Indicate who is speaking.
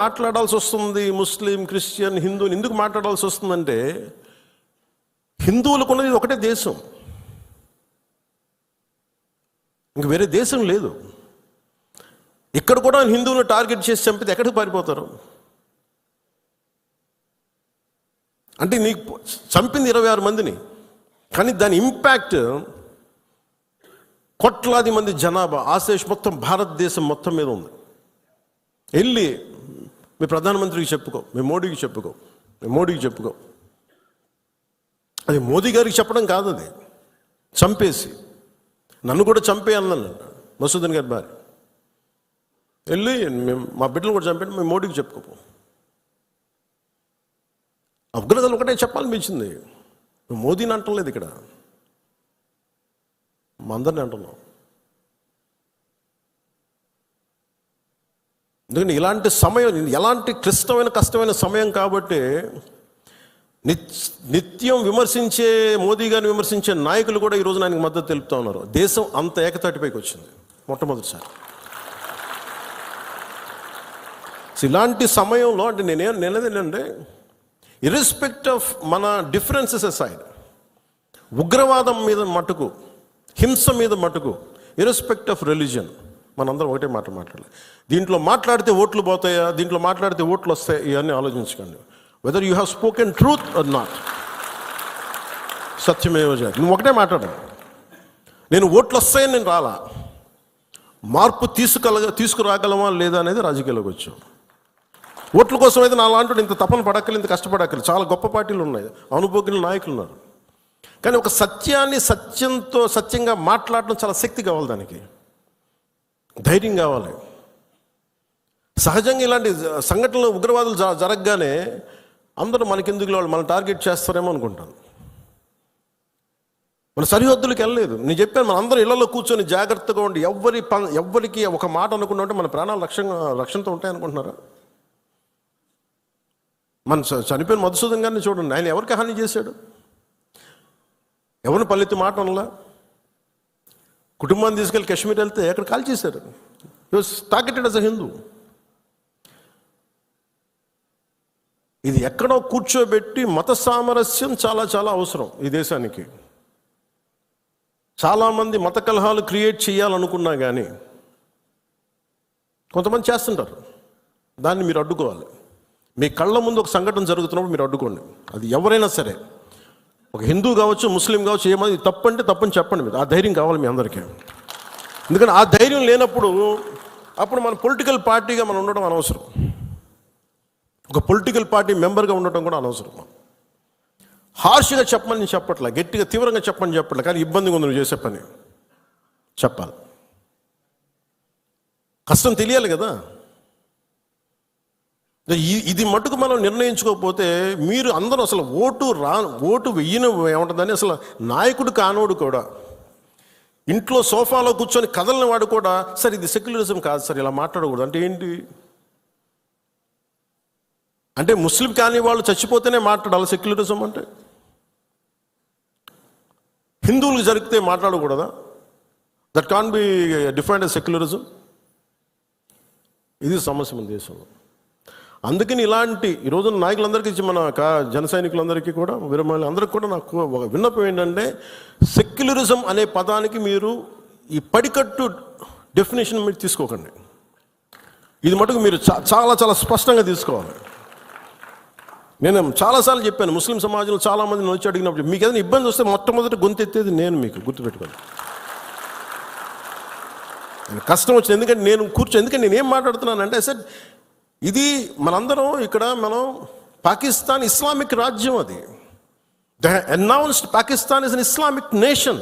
Speaker 1: మాట్లాడాల్సి వస్తుంది? ముస్లిం, క్రిస్టియన్, హిందువుని ఎందుకు మాట్లాడాల్సి వస్తుందంటే, హిందువులకు ఉన్నది ఒకటే దేశం, ఇంక వేరే దేశం లేదు. ఇక్కడ కూడా హిందువులను టార్గెట్ చేసి చంపితే ఎక్కడికి పారిపోతారు? అంటే నీకు చంపింది 26 మందిని, కానీ దాని ఇంపాక్ట్ కోట్లాది మంది జనాభా, ఆశేష్ మొత్తం భారతదేశం మొత్తం మీద ఉంది. వెళ్ళి మీ ప్రధానమంత్రికి చెప్పుకో, మీ మోడీకి చెప్పుకో, మీ మోడీకి చెప్పుకో. అది మోదీ గారికి చెప్పడం కాదు, అది చంపేసి నన్ను కూడా చంపే అన్నాను మసూదన్ గారి భార్య. వెళ్ళి మేము మా బిడ్డలు కూడా చంపేయండి, మేము మోడీకి చెప్పుకోపో. అఫ్ఘనిస్తాన్ ఒకటే చెప్పాలనిపించింది, మోదీని అంటలేదు, ఇక్కడ మా అందరిని అంటున్నాం. ఎందుకంటే ఇలాంటి సమయం, ఎలాంటి క్లిష్టమైన కష్టమైన సమయం కాబట్టి నిత్యం విమర్శించే మోదీ గారిని విమర్శించే నాయకులు కూడా ఈరోజు ఆయనకు మద్దతు తెలుపుతూ ఉన్నారు. దేశం అంత ఏకతాటిపైకి వచ్చింది మొట్టమొదటిసారి. ఇలాంటి సమయంలో అంటే నేనేదేంటంటే, ఇర్రెస్పెక్ట్ ఆఫ్ మన డిఫరెన్సెస్ అసైడ్, ఉగ్రవాదం మీద మటుకు, హింస మీద మటుకు, ఇర్రెస్పెక్ట్ ఆఫ్ రిలీజియన్, మనందరం ఒకటే మాట మాట్లాడాలి. దీంట్లో మాట్లాడితే ఓట్లు పోతాయా, దీంట్లో మాట్లాడితే ఓట్లు వస్తాయి, ఇవన్నీ ఆలోచించకండి. Whether you have spoken truth or not, సత్యమేవ జయతే. నువ్వు ఒకటే మాట్లాడు, నేను ఓట్లు వస్తాయని నేను రాలా, మార్పు తీసుకురాగలమా లేదా అనేది రాజకీయాల్లోకి వచ్చాం. ఓట్ల కోసం అయితే నా లాంటి ఇంత తపన పడక్కలు, ఇంత కష్టపడక్కలు. చాలా గొప్ప పార్టీలు ఉన్నాయి, అనుభవజ్ఞ నాయకులు ఉన్నారు. కానీ ఒక సత్యాన్ని సత్యంగా మాట్లాడడం చాలా శక్తి కావాలి, దానికి ధైర్యం కావాలి. సహజంగా ఇలాంటి సంఘటనలు, ఉగ్రవాదులు జరగగానే అందరూ మనకెందుకు వాళ్ళు మన టార్గెట్ చేస్తారేమో అనుకుంటాను. మన సరిహద్దులకు వెళ్ళలేదు. నేను చెప్పాను, మన అందరూ ఇళ్లలో కూర్చొని జాగ్రత్తగా ఉండి ఎవ్వరికి ఒక మాట అనుకుంటా ఉంటే మన ప్రాణాలు రక్షణతో ఉంటాయి అనుకుంటున్నారా? మన చనిపోయిన మధుసూదన్ గారిని చూడండి, ఆయన ఎవరికి హాని చేశాడు? ఎవరిని పల్లెత్తి మాట అనలా. కుటుంబాన్ని తీసుకెళ్ళి కాశ్మీర్ వెళ్తే ఎక్కడ కాల్ చేశారు. Targeted as a Hindu. ఇది ఎక్కడో కూర్చోబెట్టి మత సామరస్యం చాలా చాలా అవసరం ఈ దేశానికి. చాలామంది మత కలహాలు క్రియేట్ చేయాలనుకున్నా కానీ కొంతమంది చేస్తుంటారు. దాన్ని మీరు అడ్డుకోవాలి. మీ కళ్ళ ముందు ఒక సంఘటన జరుగుతున్నప్పుడు మీరు అడ్డుకోండి. అది ఎవరైనా సరే, ఒక హిందూ కావచ్చు, ముస్లిం కావచ్చు, ఏమది తప్పు అంటే తప్పని చెప్పండి. మీరు ఆ ధైర్యం కావాలి మీ అందరికీ. ఎందుకంటే ఆ ధైర్యం లేనప్పుడు అప్పుడు మన పొలిటికల్ పార్టీగా మనం ఉండడం అనవసరం, ఒక పొలిటికల్ పార్టీ మెంబర్గా ఉండటం కూడా అనవసరం. హార్ష్గా చెప్పమని చెప్పట్లే, గట్టిగా తీవ్రంగా చెప్పమని చెప్పట్లే, కానీ ఇబ్బందిగా ఉంది నువ్వు చేసే పని చెప్పాలి. కష్టం తెలియాలి కదా. ఇది మటుకు మనం నిర్ణయించుకోకపోతే మీరు అందరూ అసలు ఓటు వెయ్యను ఏముంటుందని, అసలు నాయకుడు కానోడు కూడా, ఇంట్లో సోఫాలో కూర్చొని కదలని వాడు కూడా, సార్ ఇది సెక్యులరిజం కాదు సార్, ఇలా మాట్లాడకూడదు అంటే ఏంటి? అంటే ముస్లిం కాని వాళ్ళు చచ్చిపోతేనే మాట్లాడాలి సెక్యులరిజం అంటే? హిందువులకు జరిగితే మాట్లాడకూడదా? That can be defined as secularism. ఇది సమస్య మన దేశంలో. అందుకని ఇలాంటి ఈరోజు నాయకులందరికీ, మన జన సైనికులందరికీ కూడా, విరమాలి అందరికీ కూడా నాకు ఒక విన్నపం ఏంటంటే, సెక్యులరిజం అనే పదానికి మీరు ఈ పడికట్టు డెఫినేషన్ మీరు తీసుకోకండి. ఇది మటుకు మీరు చాలా చాలా స్పష్టంగా తీసుకోవాలి. నేను చాలాసార్లు చెప్పాను, ముస్లిం సమాజంలో చాలామంది వచ్చి అడిగినప్పుడు, మీకు ఏదైనా ఇబ్బంది వస్తే మొట్టమొదటి గొంతెత్తేది నేను, మీకు గుర్తుపెట్టుకోండి. కష్టం వచ్చింది, ఎందుకంటే నేనేం మాట్లాడుతున్నానంటే, సార్ ఇది మనందరం ఇక్కడ, మనం పాకిస్తాన్ ఇస్లామిక్ రాజ్యం, అది announced Pakistan is an Islamic nation.